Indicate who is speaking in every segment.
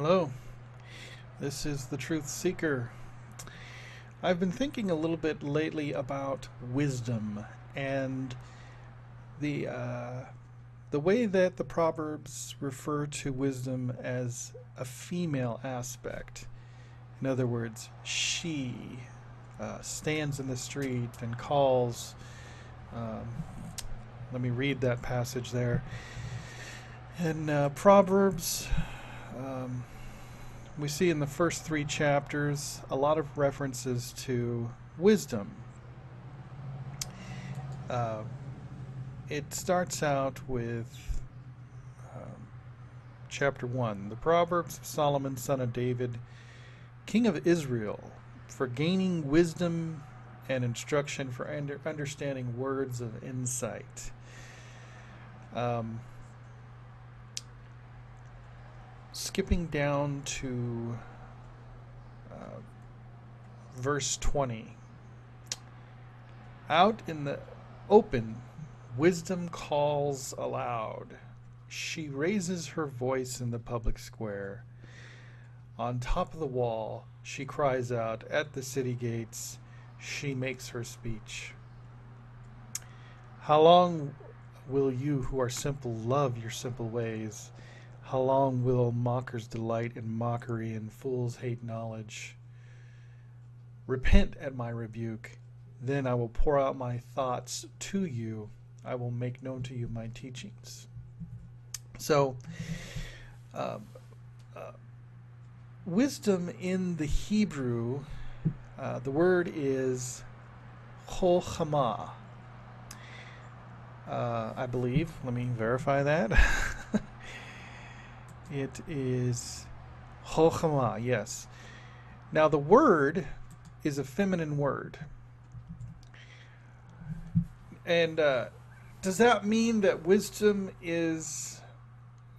Speaker 1: Hello, this is the Truth Seeker. I've been thinking a little bit lately about wisdom and the uh, the way that the Proverbs refer to wisdom as a female aspect. In other words, she stands in the street and calls. Um, Let me read that passage there. In Proverbs, um, we see in the first three chapters a lot of references to wisdom. Uh, it starts out with chapter 1, the Proverbs of Solomon, son of David, king of Israel, for gaining wisdom and instruction, for understanding words of insight. Um, Skipping down to verse 20. Out in the open, wisdom calls aloud. She raises her voice in the public square. On top of the wall, she cries out. At the city gates, she makes her speech. How long will you who are simple love your simple ways? How long will mockers delight in mockery and fools hate knowledge? Repent at my rebuke, then I will pour out my thoughts to you. I will make known to you my teachings. So, uh, uh, wisdom in the Hebrew, the word is chokma. I believe. Let me verify that. It is Chokama, yes. Now the word is a feminine word. And does that mean that wisdom is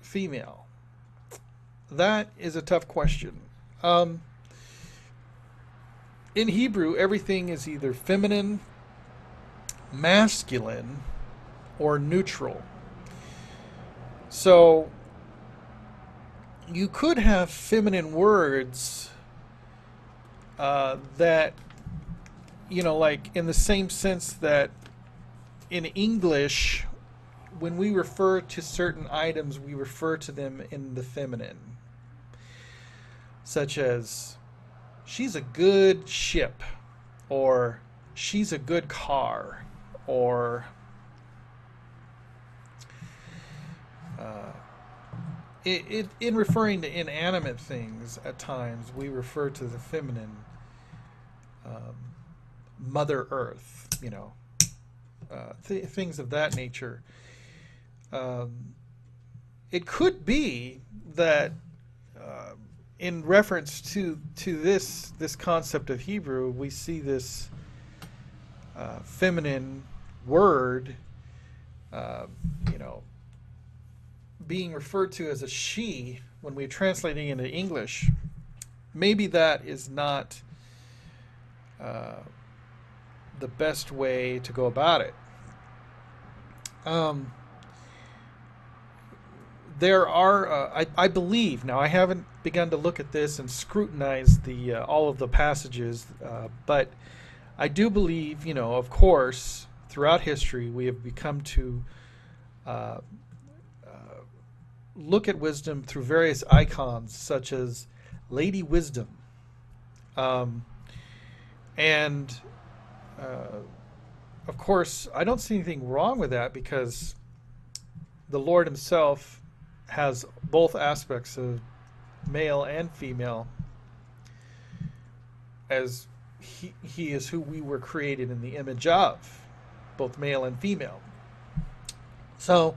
Speaker 1: female? That is a tough question. In Hebrew, everything is either feminine, masculine, or neutral. So you could have feminine words that, like in the same sense that in English, when we refer to certain items, we refer to them in the feminine, such as she's a good ship, or she's a good car, or in referring to inanimate things, at times we refer to the feminine, Mother Earth, things of that nature. It could be that, in reference to this concept of Hebrew, we see this feminine word, you know, being referred to as a she when we're translating into English. Maybe that is not the best way to go about it. There are, I believe, now I haven't begun to look at this and scrutinize the all of the passages, but I do believe, of course, throughout history we have become to look at wisdom through various icons, such as Lady Wisdom. And of course, I don't see anything wrong with that, because the Lord himself has both aspects of male and female, as he is who we were created in the image of, both male and female. So,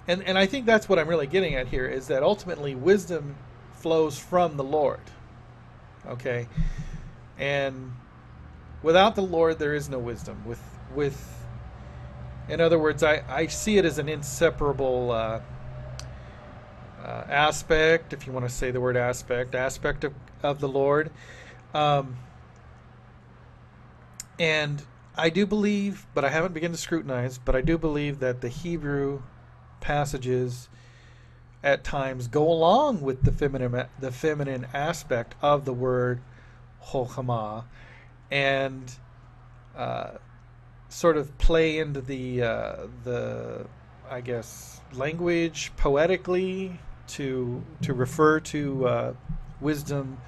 Speaker 1: and I think that's what I'm really getting at here, is that ultimately wisdom flows from the Lord. Okay? And without the Lord, there is no wisdom. In other words, I see it as an inseparable aspect, if you want to say the word aspect of the Lord. And I do believe, but I haven't begun to scrutinize, but I do believe that the Hebrew passages at times go along with the feminine aspect of the word Chokmah, and uh, sort of play into the I guess language poetically to refer to wisdom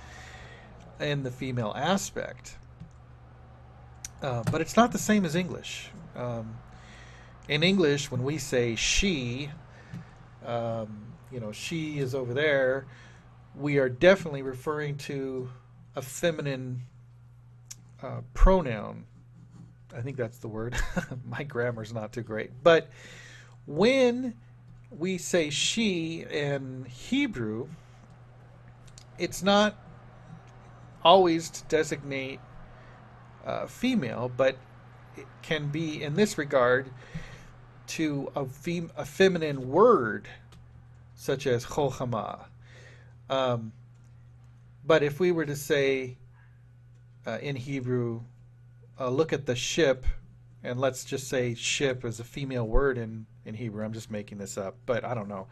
Speaker 1: in the female aspect. But it's not the same as English. In English, when we say she, she is over there, we are definitely referring to a feminine pronoun. I think that's the word. My grammar's not too great. But when we say she in Hebrew, it's not always to designate female, but it can be in this regard to a feminine word such as Chokmah. But if we were to say in Hebrew, look at the ship, and let's just say ship is a female word in Hebrew. I'm just making this up, but I don't know.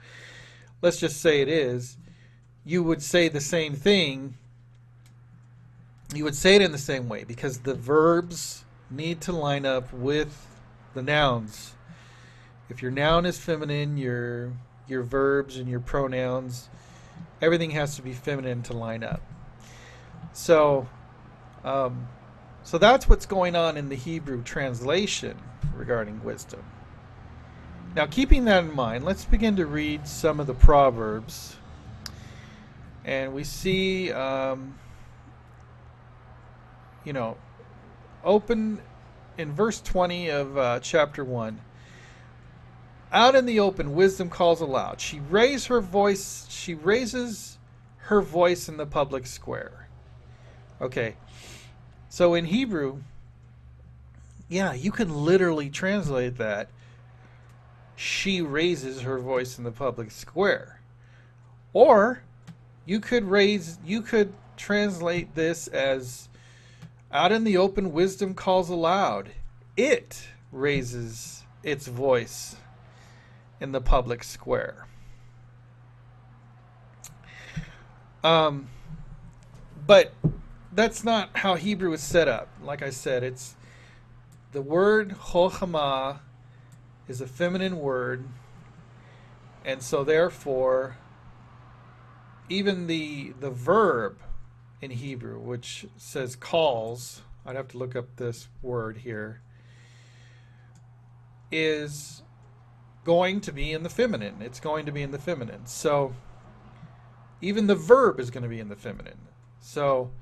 Speaker 1: Let's just say it is. You would say the same thing. You would say it in the same way because the verbs need to line up with the nouns. If your noun is feminine, your verbs and your pronouns, everything has to be feminine to line up. So that's what's going on in the Hebrew translation regarding wisdom. Now, keeping that in mind, let's begin to read some of the Proverbs. And we see, open in verse 20 of chapter 1. Out in the open, wisdom calls aloud. She raises her voice in the public square. Okay. So in Hebrew, you can literally translate that. She raises her voice in the public square. Or you could translate this as out in the open, wisdom calls aloud. It raises its voice in the public square. But that's not how Hebrew is set up. Like I said, it's the word Chokmah is a feminine word, and so therefore even the verb in Hebrew, which says calls, I'd have to look up this word here, is going to be in the feminine. It's going to be in the feminine. So even the verb is going to be in the feminine. So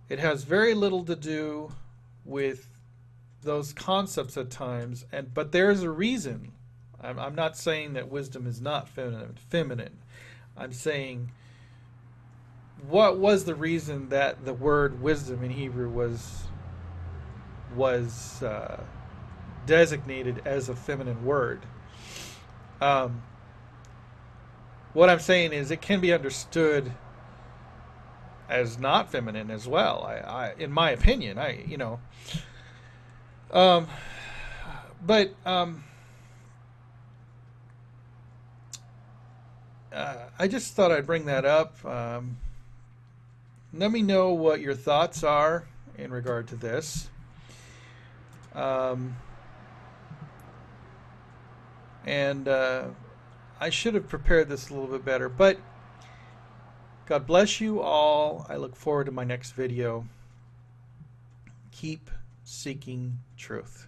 Speaker 1: it has very little to do with those concepts at times, but there's a reason. I'm not saying that wisdom is not feminine. I'm saying, what was the reason that the word wisdom in Hebrew was designated as a feminine word? What I'm saying is it can be understood as not feminine as well. I in my opinion, I just thought I'd bring that up. Let me know what your thoughts are in regard to this. I should have prepared this a little bit better, but God bless you all. I look forward to my next video. Keep seeking truth.